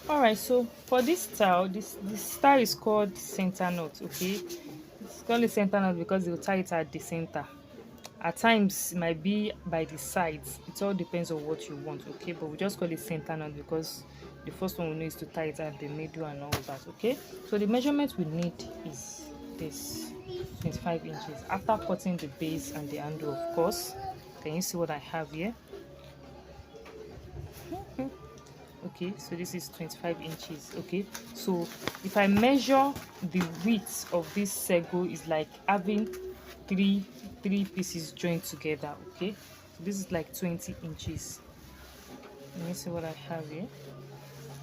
All right, so for this style, this style is called center knot. Okay, it's called a center knot because they'll tie it at the center. At times it might be by the sides. It all depends on what you want. Okay, but we just call it center knot because the first one we know is to tie it at the middle and all that. Okay, so the measurement we need is this 25 inches. After cutting the base and the handle, of course, can you see what I have here? Okay, so this is 25 inches. Okay, so if I measure the width of this sego is like having three three pieces joined together. Okay, so this is like 20 inches. Let me see what I have here.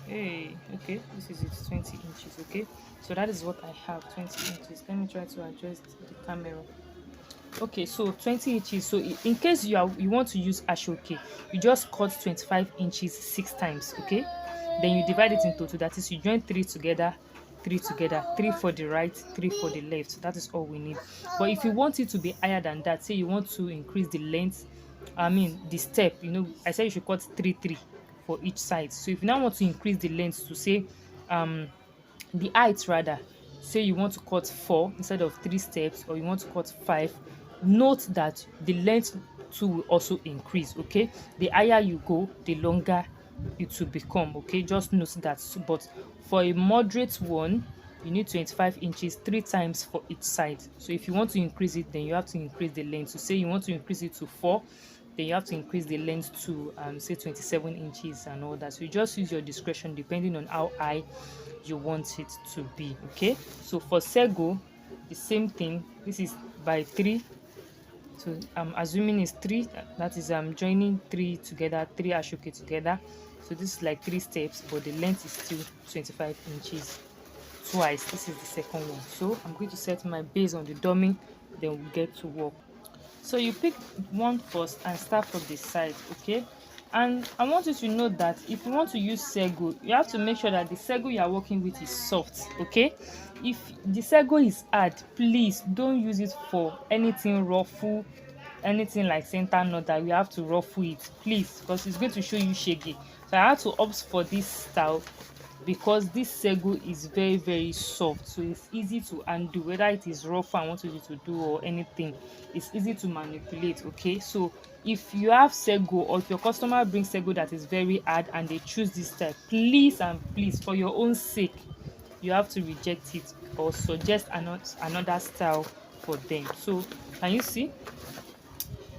Hey, okay, this is it, 20 inches. Okay, so that is what I have, 20 inches. Let me try to adjust the camera. Okay, so 20 inches. So in case you want to use ashoke, you just cut 25 inches 6 times. Okay, then you divide it into two. That is, you join three together, three for the right, three for the left. That is all we need. But if you want it to be higher than that, say you want to increase the length, I mean the step, I said you should cut three for each side. So if you now want to increase the length to say um the height rather, say you want to cut 4 instead of 3 steps, or you want to cut 5, note that the length too will also increase. Okay, the higher you go, the longer it will become. Okay, just note that. But for a moderate one, you need 25 inches 3 times for each side. So if you want to increase it, then you have to increase the length. So say you want to increase it to 4, then you have to increase the length to say 27 inches and all that. So you just use your discretion depending on how high you want it to be. Okay, so for sego, the same thing. This is by 3. So I'm assuming it's 3. That is, I'm joining 3 together, 3 ashoke together. So this is like 3 steps, but the length is still 25 inches twice. This is the second one. So I'm going to set my base on the dummy, then we'll get to work. So you pick one first and start from the side. Okay, and I want you to know that if you want to use sego, you have to make sure that the sego you are working with is soft. Okay, if the sego is hard, please don't use it for anything ruffle, anything like center knot that we have to ruffle it, please, because it's going to show you shaggy. So I had to opt for this style because this sego is very very soft, so it's easy to undo. Whether it is rough I want you to do or anything, it's easy to manipulate. Okay, so if you have sego, or if your customer brings sego that is very hard and they choose this type, please and please, for your own sake, you have to reject it or suggest another style for them. So can you see,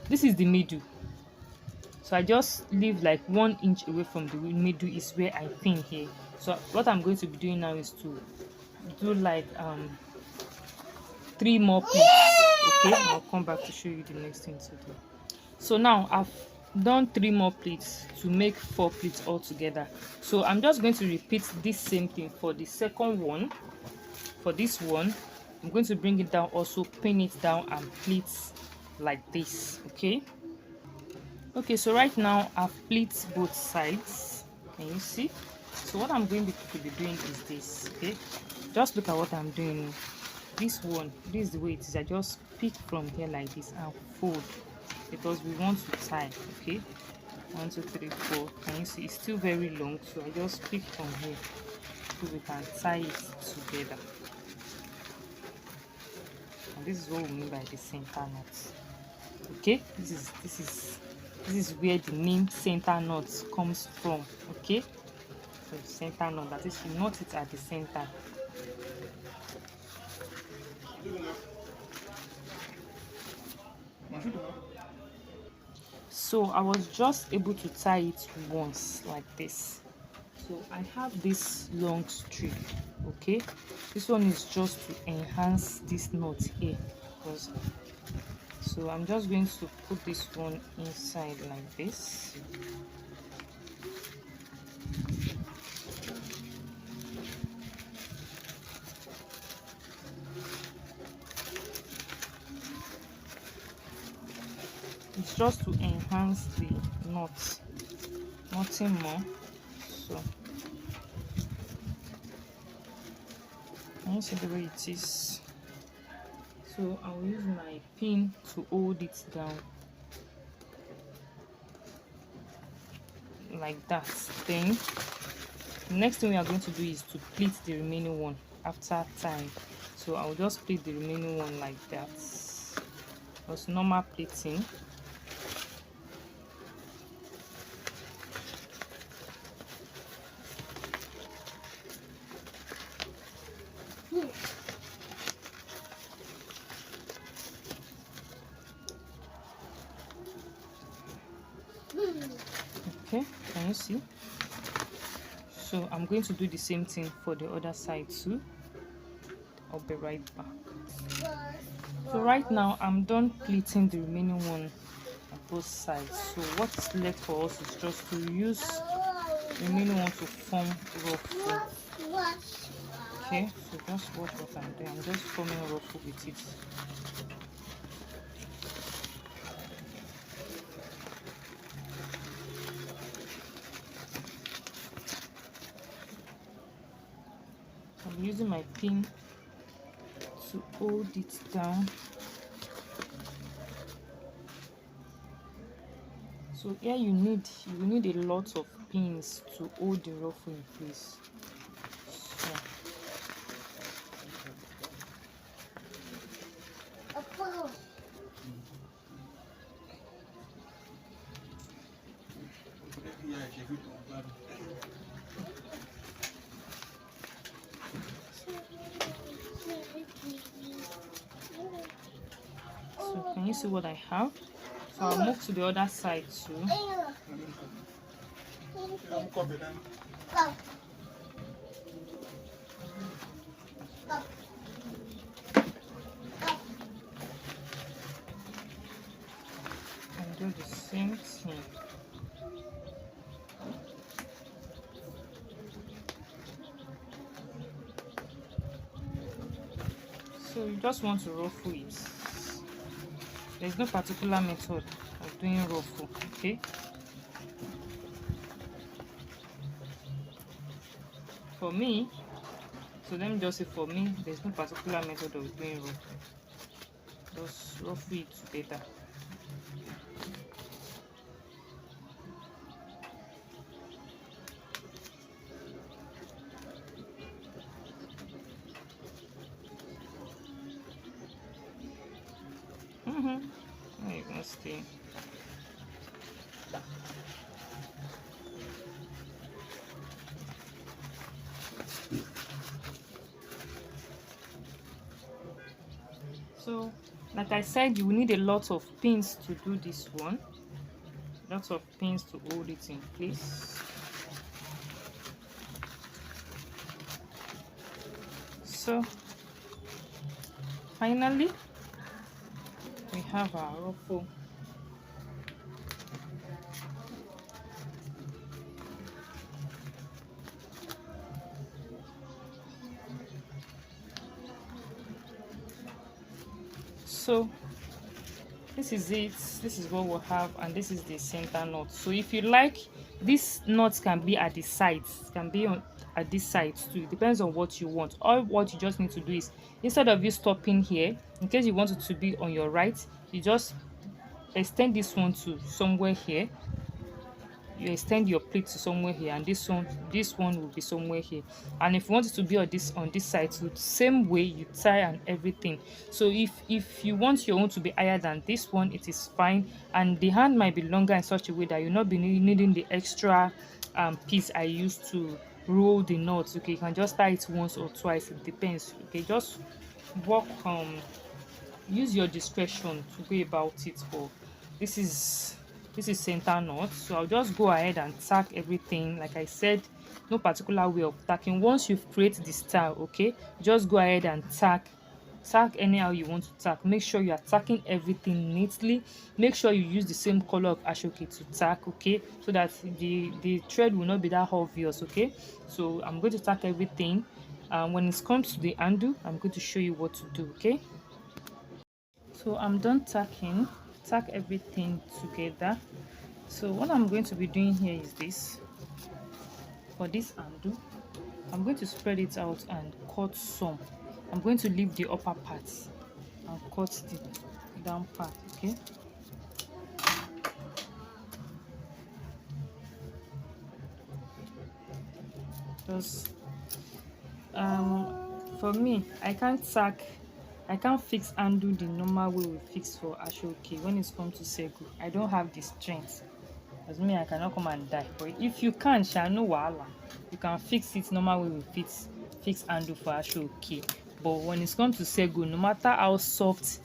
this is the middle. So I just leave like 1 inch away from the middle is where I pin here. So what I'm going to be doing now is to do like 3 more pleats. Okay, I'll come back to show you the next thing to do. So now I've done 3 more pleats to make 4 pleats altogether. So I'm just going to repeat this same thing for the second one. For this one, I'm going to bring it down, also pin it down and pleat like this. Okay, so right now I've pleat both sides. Can you see? So what I'm going to be doing is this. Okay, just look at what I'm doing. This one, this is the way it is. I just pick from here like this and fold, because we want to tie. Okay, 1 2 3 4. Can you see? It's still very long, so I just pick from here so we can tie it together. And this is what we mean by the center knot. Okay, this is where the name center knot comes from. Okay, so center knot, that is, you knot it at the center. So I was just able to tie it once like this. So I have this long strip. Okay, this one is just to enhance this knot here. So I'm just going to put this one inside like this. It's just to enhance the knot, nothing more. So can you see the way it is? So I will use my pin to hold it down like that. Then The next thing we are going to do is to pleat the remaining one after time. So I'll just pleat the remaining one like that. It's normal pleating. Okay, can you see? So I'm going to do the same thing for the other side too. I'll be right back. So right now I'm done pleating the remaining one on both sides. So what's left for us is just to use the remaining one to form ruffle. Okay, so just watch what I'm doing. I'm just forming ruffle with it. I'm using my pin to hold it down. So here you need a lot of pins to hold the ruffle in place. So, can you see what I have? So I'll move to the other side too. And do the same thing. So you just want to ruffle it. There's no particular method of doing ruffle, okay? For me, so let me just say for me, there's no particular method of doing ruffle. Just ruffle it together. There you go, stay. So like I said, you will need a lot of pins to do this one. Lots of pins to hold it in place. So finally we have our ruffle. So this is it, this is what we'll have, and this is the center knot. So if you like, this knot can be at the sides, can be on at this side too. It depends on what you want. All what you just need to do is, instead of you stopping here, in case you want it to be on your right, you just extend this one to somewhere here. You extend your plate to somewhere here, and this one will be somewhere here. And if you want it to be on this side, so the same way you tie and everything. So if you want your own to be higher than this one, it is fine, and the hand might be longer in such a way that you'll not be needing the extra piece I used to roll the knots. Okay, you can just tie it once or twice, it depends. Okay, just work use your discretion to go about it. But this is center knot, so I'll just go ahead and tack everything. Like I said, no particular way of tacking. Once you've created the style, okay, just go ahead and tack anyhow you want to tack. Make sure you are tacking everything neatly. Make sure you use the same color of ashoke to tack, okay, so that the thread will not be that obvious. Okay, so I'm going to tack everything. When it comes to the handle, I'm going to show you what to do. Okay, so I'm done tacking. Tack everything together. So what I'm going to be doing here is this. For this handle, I'm going to spread it out and cut some. I'm going to leave the upper part and cut the down part. Okay, Because for me, I can't fix handle the normal way we fix for ashoke. When it comes to Sego, I don't have the strength. As me, I cannot come and die. But if you can, sha no wahala. You can fix it normal way we fix handle for ashoke. But when it comes to Sego, no matter how soft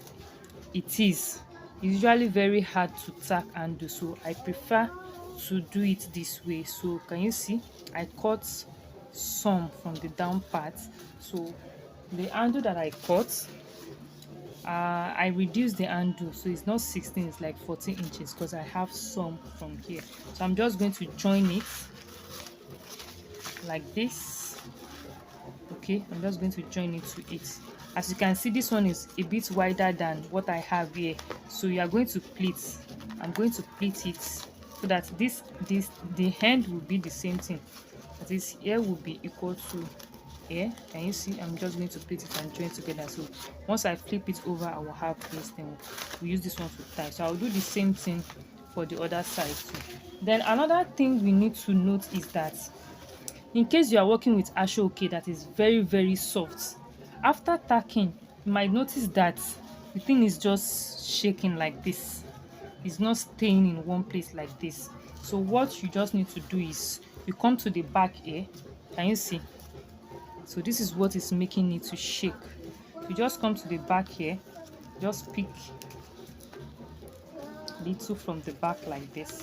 it is, it's usually very hard to tack and do, so I prefer to do it this way. So can you see, I cut some from the down part. So the handle that I cut, I reduced the handle, so it's not 16, it's like 14 inches, because I have some from here. So I'm just going to join it like this. Okay, I'm just going to join it to it. As you can see, this one is a bit wider than what I have here, so you are going to pleat. I'm going to pleat it so that the end will be the same thing. That is, here will be equal to here. Can you see? I'm just going to pleat it and join together. So once I flip it over, I will have this thing. We use this one to tie. So I'll do the same thing for the other side too. Then another thing we need to note is that in case you are working with ashoke that is very soft, after tacking, you might notice that the thing is just shaking like this. It's not staying in one place like this. So what you just need to do is you come to the back here. Can you see? So this is what is making it to shake. You just come to the back here, just pick little from the back like this.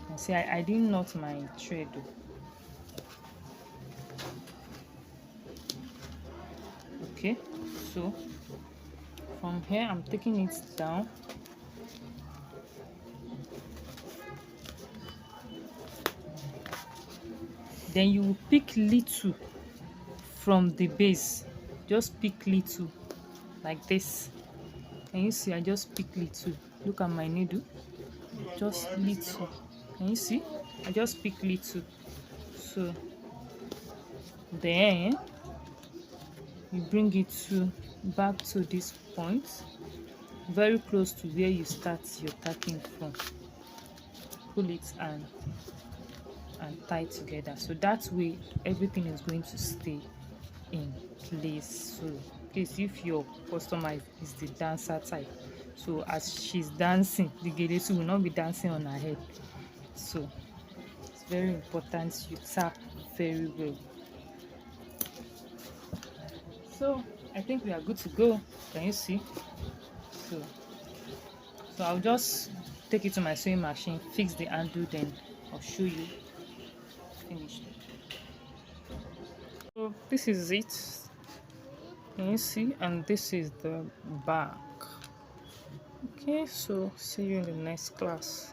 And see, I didn't knot my thread though. Okay, so from here I'm taking it down. Then you will pick little from the base. Just pick little like this. Can you see? I just pick little. Look at my needle. Just little. Can you see? I just pick little. So then you bring it to back to this point, very close to where you start your tacking from. Pull it and tie together, so that way everything is going to stay in place. So in case if your customer is the dancer type, so as she's dancing, the gele will not be dancing on her head. So it's very important you tap very well. So I think we are good to go. Can you see? So I'll just take it to my sewing machine, fix the handle, then I'll show you finished. So this is it. Can you see? And this is the back. Okay, so see you in the next class.